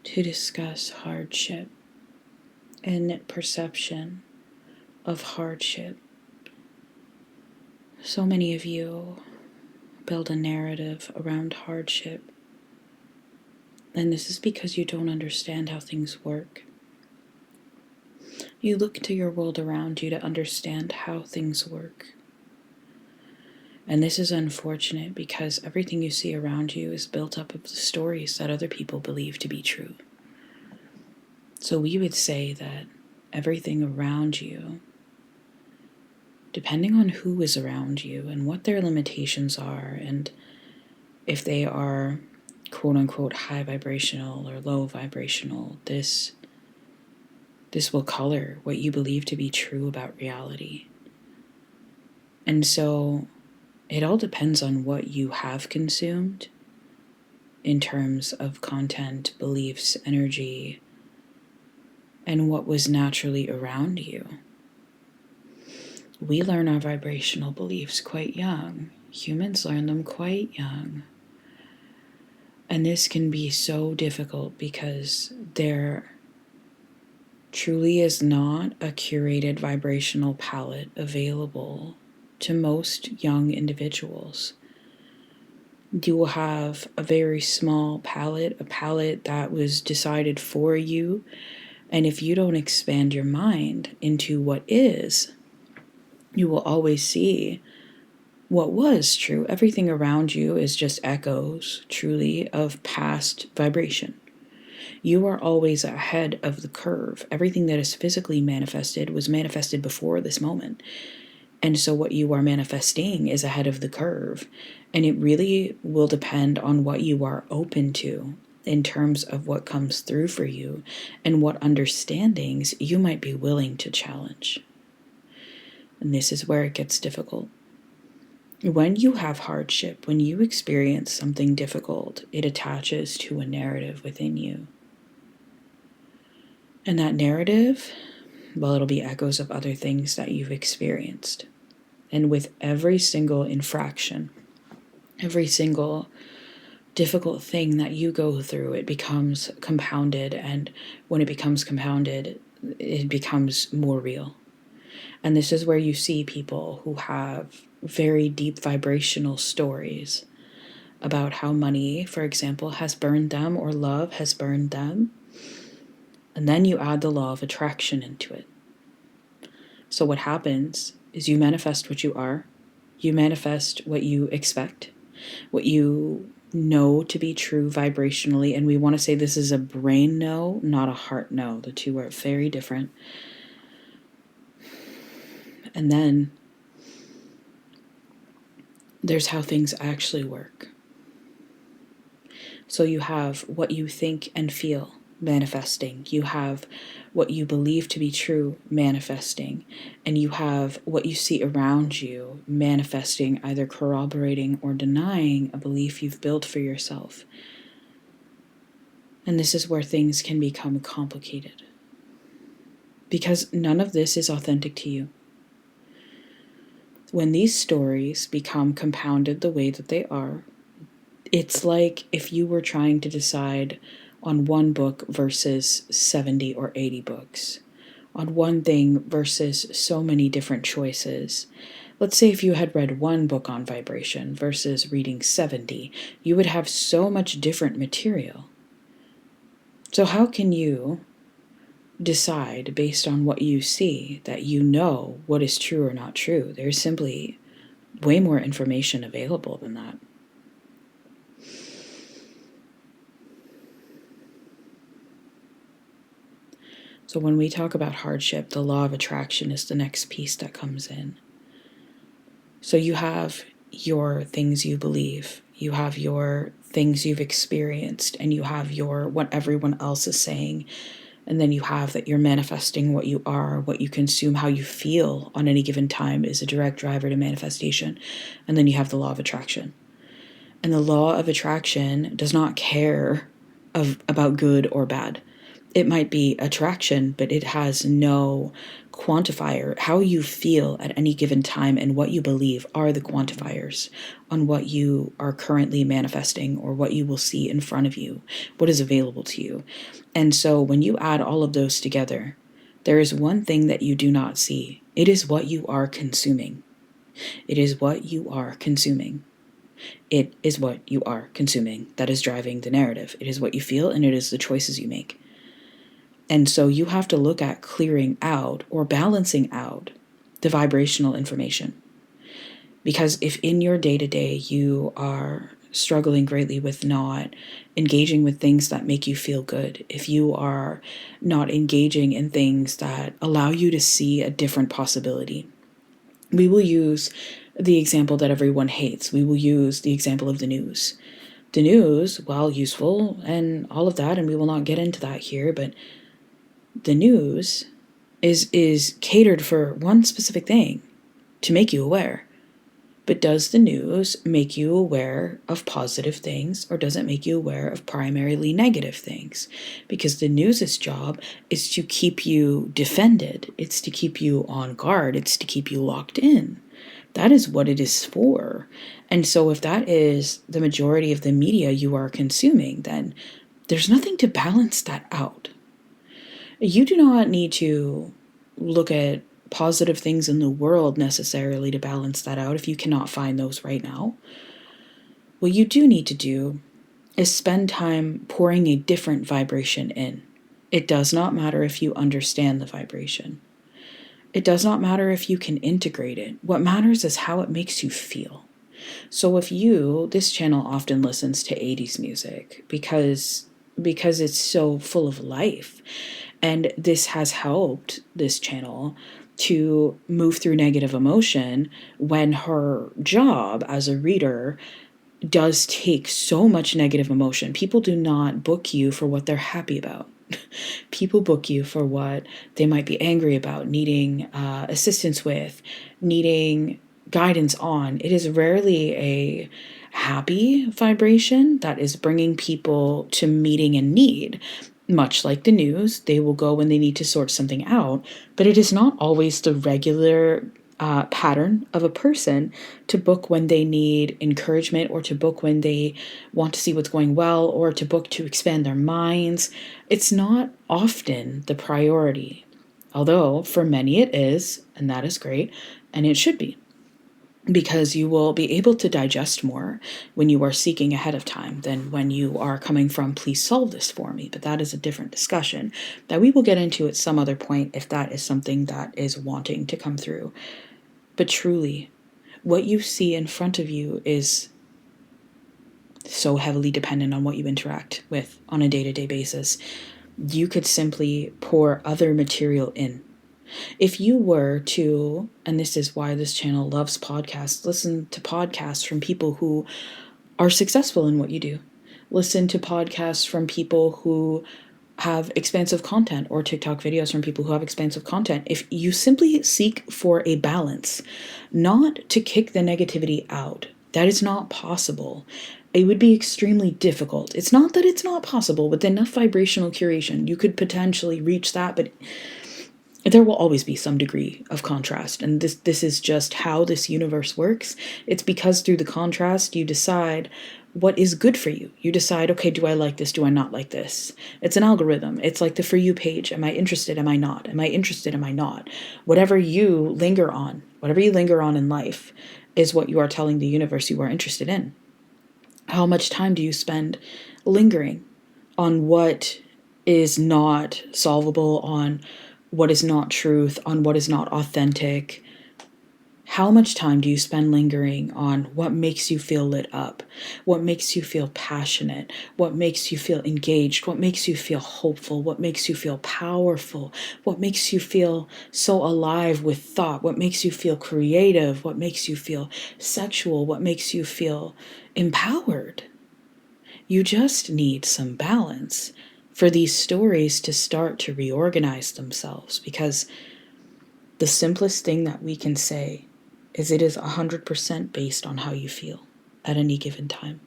to discuss hardship and perception of hardship. So many of you build a narrative around hardship, and this is because you don't understand how things work. You look to your world around you to understand how things work. And this is unfortunate because everything you see around you is built up of the stories that other people believe to be true. So we would say that everything around you, depending on who is around you and what their limitations are, and if they are quote unquote high vibrational or low vibrational, this will color what you believe to be true about reality. And so it all depends on what you have consumed in terms of content, beliefs, energy, and what was naturally around you. We learn our vibrational beliefs quite young. Humans learn them quite young. And this can be so difficult because there truly is not a curated vibrational palette available to most young individuals. You will have a very small palette, a palette that was decided for you. And if you don't expand your mind into what is, you will always see what was true. Everything around you is just echoes, truly, of past vibration. You are always ahead of the curve. Everything that is physically manifested was manifested before this moment. And so what you are manifesting is ahead of the curve. And it really will depend on what you are open to in terms of what comes through for you and what understandings you might be willing to challenge. And this is where it gets difficult. When you have hardship, when you experience something difficult, it attaches to a narrative within you. And that narrative, well, it'll be echoes of other things that you've experienced. And with every single infraction, every single difficult thing that you go through, it becomes compounded. And when it becomes compounded, it becomes more real. And this is where you see people who have very deep vibrational stories about how money, for example, has burned them, or love has burned them. And then you add the law of attraction into it. So what happens is you manifest what you are. You manifest what you expect, what you know to be true vibrationally. And we want to say this is a brain no, not a heart no. The two are very different. And then there's how things actually work. So you have what you think and feel manifesting. You have what you believe to be true manifesting. And you have what you see around you manifesting, either corroborating or denying a belief you've built for yourself. And this is where things can become complicated, because none of this is authentic to you. When these stories become compounded the way that they are, it's like if you were trying to decide on one book versus 70 or 80 books, on one thing versus so many different choices. Let's say if you had read one book on vibration versus reading 70, you would have so much different material. So how can you decide based on what you see that you know what is true or not true? There's simply way more information available than that. So when we talk about hardship, the law of attraction is the next piece that comes in. So you have your things you believe, you have your things you've experienced, and you have your what everyone else is saying. And then you have that you're manifesting what you are, what you consume, how you feel on any given time is a direct driver to manifestation. And then you have the law of attraction. And the law of attraction does not care about good or bad. It might be attraction, but it has no quantifier. How you feel at any given time and what you believe are the quantifiers on what you are currently manifesting or what you will see in front of you, what is available to you. And so when you add all of those together, there is one thing that you do not see. It is what you are consuming. It is what you are consuming. It is what you are consuming that is driving the narrative. It is what you feel, and it is the choices you make. And so you have to look at clearing out or balancing out the vibrational information. Because if in your day-to-day you are struggling greatly with not engaging with things that make you feel good, if you are not engaging in things that allow you to see a different possibility, we will use the example that everyone hates. We will use the example of the news. The news, while useful and all of that, and we will not get into that here, but the news is catered for one specific thing, to make you aware. But does the news make you aware of positive things, or does it make you aware of primarily negative things? Because the news's job is to keep you defended. It's to keep you on guard. It's to keep you locked in. That is what it is for. And so if that is the majority of the media you are consuming, then there's nothing to balance that out. You do not need to look at positive things in the world necessarily to balance that out if you cannot find those right now. What you do need to do is spend time pouring a different vibration in. It does not matter if you understand the vibration. It does not matter if you can integrate it. What matters is how it makes you feel. So if this channel often listens to 80s music because it's so full of life. And this has helped this channel to move through negative emotion when her job as a reader does take so much negative emotion. People do not book you for what they're happy about. People book you for what they might be angry about, needing assistance with, needing guidance on. It is rarely a happy vibration that is bringing people to meeting a need. Much like the news, they will go when they need to sort something out, but it is not always the regular pattern of a person to book when they need encouragement, or to book when they want to see what's going well, or to book to expand their minds. It's not often the priority, although for many it is, and that is great, and it should be. Because you will be able to digest more when you are seeking ahead of time than when you are coming from, please solve this for me. But that is a different discussion that we will get into at some other point if that is something that is wanting to come through. But truly, what you see in front of you is so heavily dependent on what you interact with on a day-to-day basis. You could simply pour other material in. If you were to, and this is why this channel loves podcasts, listen to podcasts from people who are successful in what you do. Listen to podcasts from people who have expansive content, or TikTok videos from people who have expansive content. If you simply seek for a balance, not to kick the negativity out, that is not possible. It would be extremely difficult. It's not that it's not possible. With enough vibrational curation, you could potentially reach that, but there will always be some degree of contrast. And this is just how this universe works. It's because through the contrast, you decide what is good for you. You decide, okay, do I like this? Do I not like this? It's an algorithm. It's like the For You page. Am I interested? Am I not? Am I interested? Am I not? Whatever you linger on in life is what you are telling the universe you are interested in. How much time do you spend lingering on what is not solvable, on what is not truth, on what is not authentic? How much time do you spend lingering on what makes you feel lit up, what makes you feel passionate, what makes you feel engaged, what makes you feel hopeful, what makes you feel powerful, what makes you feel so alive with thought, what makes you feel creative, what makes you feel sexual, what makes you feel empowered? You just need some balance for these stories to start to reorganize themselves, because the simplest thing that we can say is it is 100% based on how you feel at any given time.